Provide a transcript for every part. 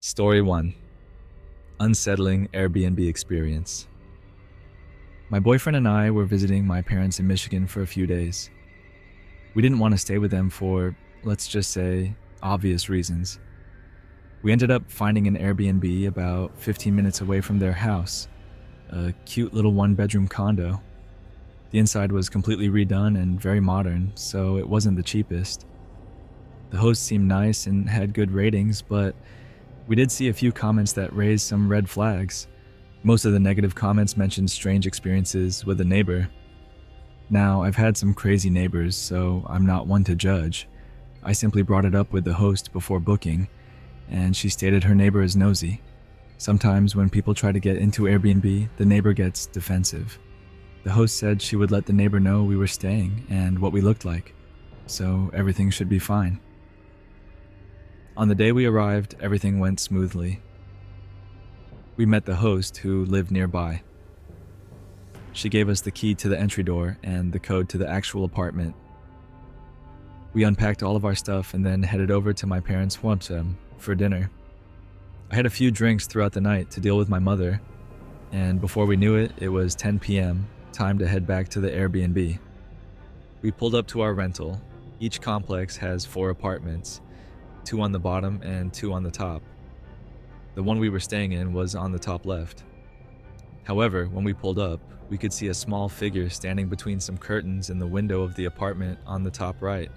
Story 1. Unsettling Airbnb experience. My boyfriend and I were visiting my parents in Michigan for a few days. We didn't want to stay with them for, let's just say, obvious reasons. We ended up finding an Airbnb about 15 minutes away from their house, a cute little one-bedroom condo. The inside was completely redone and very modern, so it wasn't the cheapest. The host seemed nice and had good ratings, but we did see a few comments that raised some red flags. Most of the negative comments mentioned strange experiences with a neighbor. Now, I've had some crazy neighbors, so I'm not one to judge. I simply brought it up with the host before booking, and she stated her neighbor is nosy. Sometimes when people try to get into Airbnb, the neighbor gets defensive. The host said she would let the neighbor know we were staying and what we looked like, so everything should be fine. On the day we arrived, everything went smoothly. We met the host, who lived nearby. She gave us the key to the entry door and the code to the actual apartment. We unpacked all of our stuff and then headed over to my parents' hometown for dinner. I had a few drinks throughout the night to deal with my mother, and before we knew it, it was 10 p.m., time to head back to the Airbnb. We pulled up to our rental. Each complex has 4 apartments, 2 on the bottom and 2 on the top. The one we were staying in was on the top left. However, when we pulled up, we could see a small figure standing between some curtains in the window of the apartment on the top right.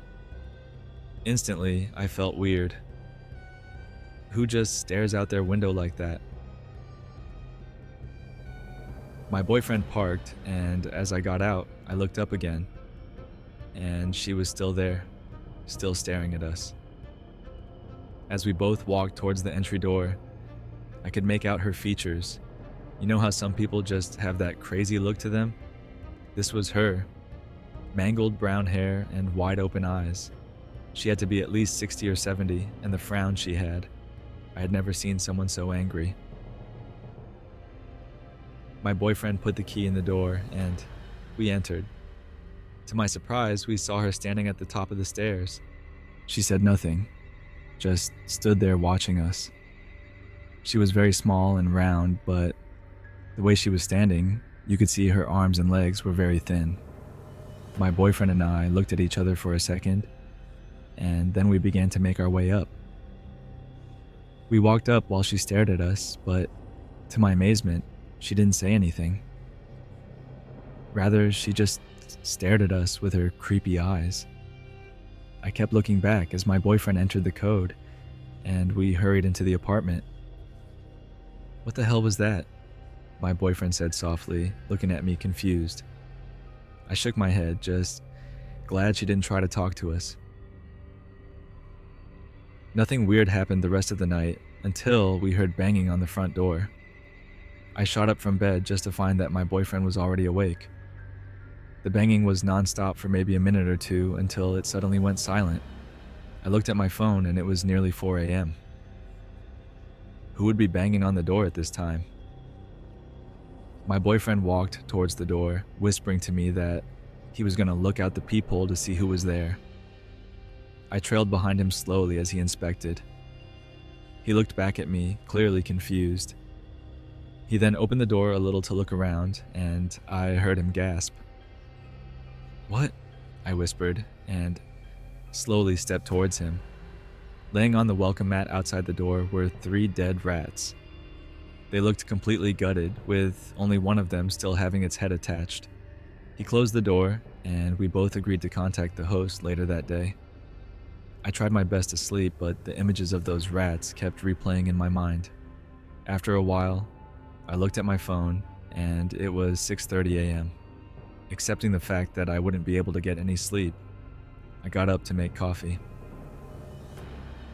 Instantly, I felt weird. Who just stares out their window like that? My boyfriend parked, and as I got out, I looked up again, and she was still there, still staring at us. As we both walked towards the entry door, I could make out her features. You know how some people just have that crazy look to them? This was her. Mangled brown hair and wide open eyes. She had to be at least 60 or 70, and the frown she had. I had never seen someone so angry. My boyfriend put the key in the door, and we entered. To my surprise, we saw her standing at the top of the stairs. She said nothing, just stood there watching us. She was very small and round, but the way she was standing, you could see her arms and legs were very thin. My boyfriend and I looked at each other for a second, and then we began to make our way up. We walked up while she stared at us, but to my amazement, she didn't say anything. Rather, she just stared at us with her creepy eyes. I kept looking back as my boyfriend entered the code, and we hurried into the apartment. "What the hell was that?" my boyfriend said softly, looking at me confused. I shook my head, just glad she didn't try to talk to us. Nothing weird happened the rest of the night until we heard banging on the front door. I shot up from bed just to find that my boyfriend was already awake. The banging was nonstop for maybe a minute or two until it suddenly went silent. I looked at my phone and it was nearly 4 a.m. Who would be banging on the door at this time? My boyfriend walked towards the door, whispering to me that he was going to look out the peephole to see who was there. I trailed behind him slowly as he inspected. He looked back at me, clearly confused. He then opened the door a little to look around, and I heard him gasp. "What?" I whispered, and slowly stepped towards him. Laying on the welcome mat outside the door were 3 dead rats. They looked completely gutted, with only one of them still having its head attached. He closed the door, and we both agreed to contact the host later that day. I tried my best to sleep, but the images of those rats kept replaying in my mind. After a while, I looked at my phone, and it was 6:30 a.m. Accepting the fact that I wouldn't be able to get any sleep, I got up to make coffee.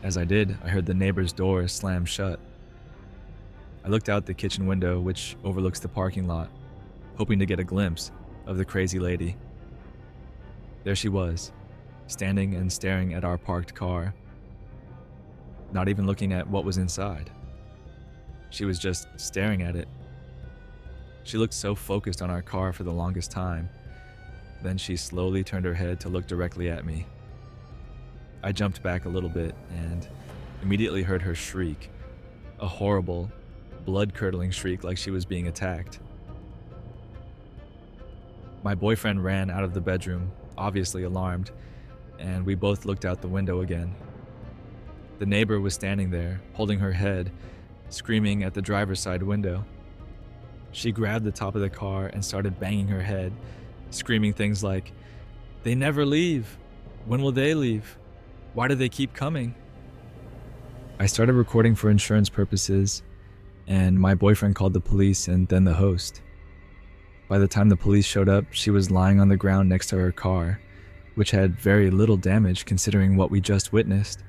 As I did, I heard the neighbor's door slam shut. I looked out the kitchen window, which overlooks the parking lot, hoping to get a glimpse of the crazy lady. There she was, standing and staring at our parked car, not even looking at what was inside. She was just staring at it. She looked so focused on our car for the longest time. Then she slowly turned her head to look directly at me. I jumped back a little bit and immediately heard her shriek, a horrible, blood-curdling shriek like she was being attacked. My boyfriend ran out of the bedroom, obviously alarmed, and we both looked out the window again. The neighbor was standing there, holding her head, screaming at the driver's side window. She grabbed the top of the car and started banging her head, screaming things like, "They never leave. When will they leave? Why do they keep coming?" I started recording for insurance purposes, and my boyfriend called the police and then the host. By the time the police showed up, she was lying on the ground next to her car, which had very little damage considering what we just witnessed.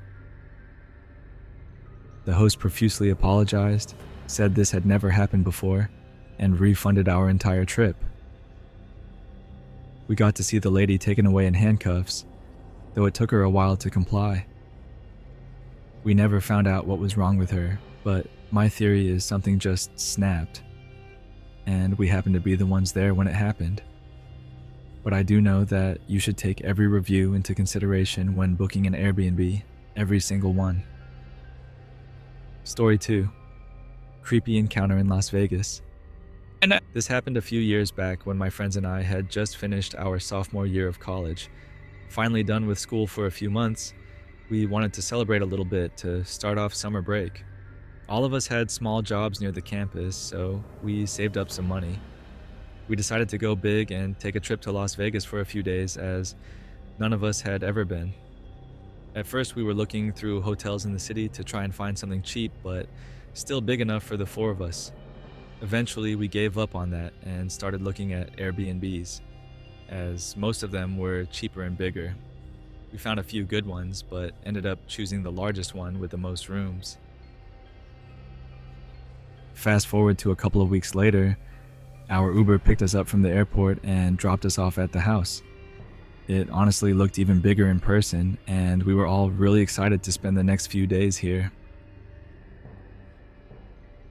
The host profusely apologized, said this had never happened before, and refunded our entire trip. We got to see the lady taken away in handcuffs, though it took her a while to comply. We never found out what was wrong with her, but my theory is something just snapped, and we happened to be the ones there when it happened. But I do know that you should take every review into consideration when booking an Airbnb, every single one. Story 2. Creepy encounter in Las Vegas. This happened a few years back when my friends and I had just finished our sophomore year of college. Finally done with school for a few months, we wanted to celebrate a little bit to start off summer break. All of us had small jobs near the campus, so we saved up some money. We decided to go big and take a trip to Las Vegas for a few days, as none of us had ever been. At first, we were looking through hotels in the city to try and find something cheap, but still big enough for the four of us. Eventually, we gave up on that and started looking at Airbnbs, as most of them were cheaper and bigger. We found a few good ones, but ended up choosing the largest one with the most rooms. Fast forward to a couple of weeks later, our Uber picked us up from the airport and dropped us off at the house. It honestly looked even bigger in person, and we were all really excited to spend the next few days here.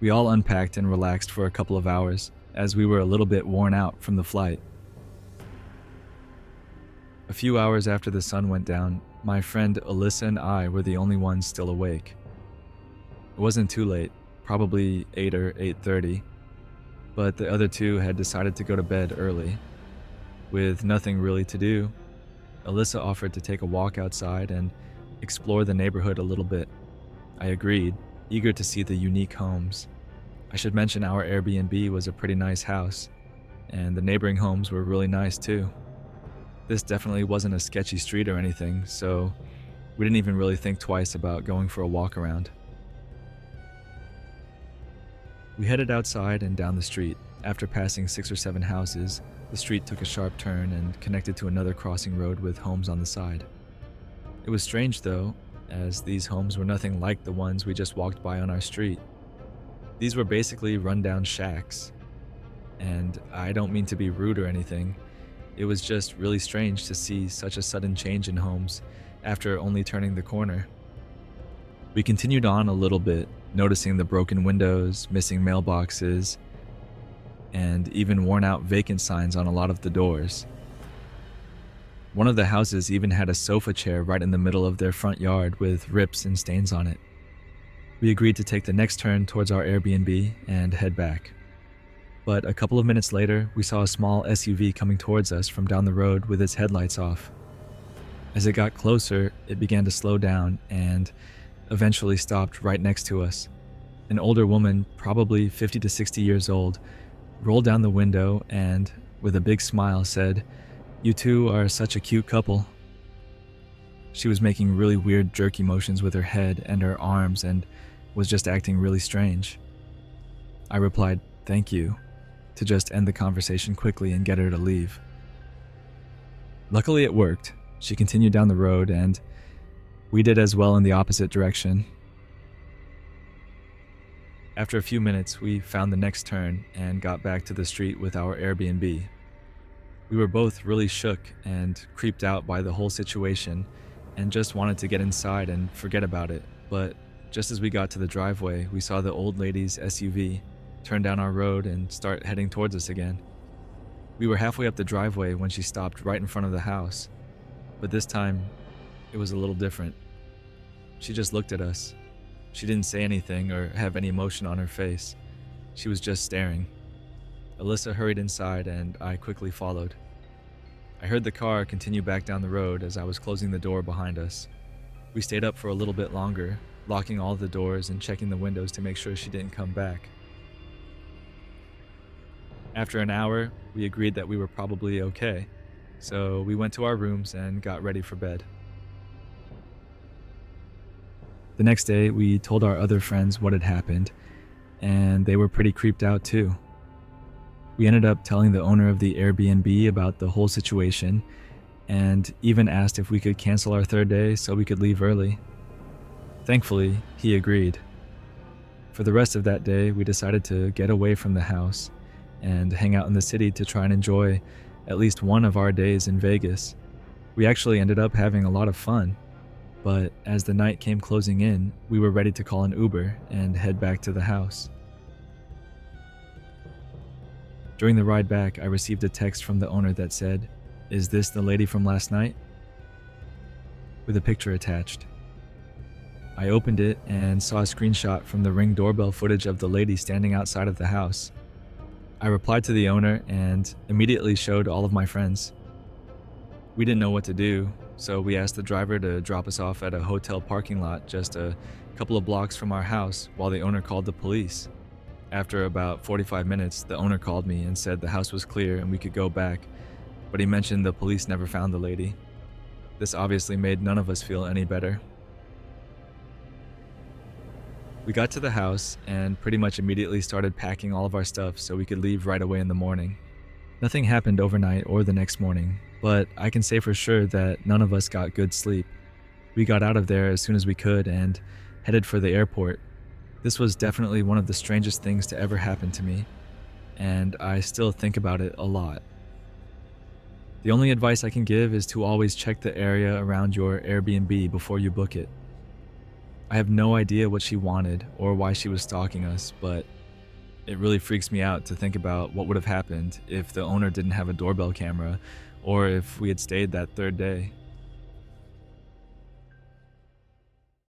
We all unpacked and relaxed for a couple of hours, as we were a little bit worn out from the flight. A few hours after the sun went down, my friend Alyssa and I were the only ones still awake. It wasn't too late, probably 8 or 8:30, but the other two had decided to go to bed early. With nothing really to do, Alyssa offered to take a walk outside and explore the neighborhood a little bit. I agreed, eager to see the unique homes. I should mention our Airbnb was a pretty nice house, and the neighboring homes were really nice too. This definitely wasn't a sketchy street or anything, so we didn't even really think twice about going for a walk around. We headed outside and down the street. After passing 6 or 7 houses, the street took a sharp turn and connected to another crossing road with homes on the side. It was strange though, as these homes were nothing like the ones we just walked by on our street. These were basically rundown shacks. And I don't mean to be rude or anything, it was just really strange to see such a sudden change in homes after only turning the corner. We continued on a little bit, noticing the broken windows, missing mailboxes, and even worn out vacant signs on a lot of the doors. One of the houses even had a sofa chair right in the middle of their front yard with rips and stains on it. We agreed to take the next turn towards our Airbnb and head back. But a couple of minutes later, we saw a small SUV coming towards us from down the road with its headlights off. As it got closer, it began to slow down and eventually stopped right next to us. An older woman, probably 50 to 60 years old, rolled down the window and, with a big smile, said, "You two are such a cute couple." She was making really weird jerky motions with her head and her arms and was just acting really strange. I replied, "Thank you," to just end the conversation quickly and get her to leave. Luckily it worked. She continued down the road and we did as well in the opposite direction. After a few minutes, we found the next turn and got back to the street with our Airbnb. We were both really shook and creeped out by the whole situation and just wanted to get inside and forget about it. But just as we got to the driveway, we saw the old lady's SUV turn down our road and start heading towards us again. We were halfway up the driveway when she stopped right in front of the house, but this time it was a little different. She just looked at us, She didn't say anything or have any emotion on her face. She was just staring. Alyssa hurried inside and I quickly followed. I heard the car continue back down the road as I was closing the door behind us. We stayed up for a little bit longer, locking all the doors and checking the windows to make sure she didn't come back. After an hour, we agreed that we were probably okay, so we went to our rooms and got ready for bed. The next day, we told our other friends what had happened, and they were pretty creeped out too. We ended up telling the owner of the Airbnb about the whole situation and even asked if we could cancel our third day so we could leave early. Thankfully, he agreed. For the rest of that day, we decided to get away from the house and hang out in the city to try and enjoy at least one of our days in Vegas. We actually ended up having a lot of fun, but as the night came closing in, we were ready to call an Uber and head back to the house. During the ride back, I received a text from the owner that said, "Is this the lady from last night?" with a picture attached. I opened it and saw a screenshot from the Ring doorbell footage of the lady standing outside of the house. I replied to the owner and immediately showed all of my friends. We didn't know what to do, so we asked the driver to drop us off at a hotel parking lot just a couple of blocks from our house while the owner called the police. After about 45 minutes, the owner called me and said the house was clear and we could go back, but he mentioned the police never found the lady. This obviously made none of us feel any better. We got to the house and pretty much immediately started packing all of our stuff so we could leave right away in the morning. Nothing happened overnight or the next morning, but I can say for sure that none of us got good sleep. We got out of there as soon as we could and headed for the airport. This was definitely one of the strangest things to ever happen to me, and I still think about it a lot. The only advice I can give is to always check the area around your Airbnb before you book it. I have no idea what she wanted or why she was stalking us, but it really freaks me out to think about what would have happened if the owner didn't have a doorbell camera or if we had stayed that third day.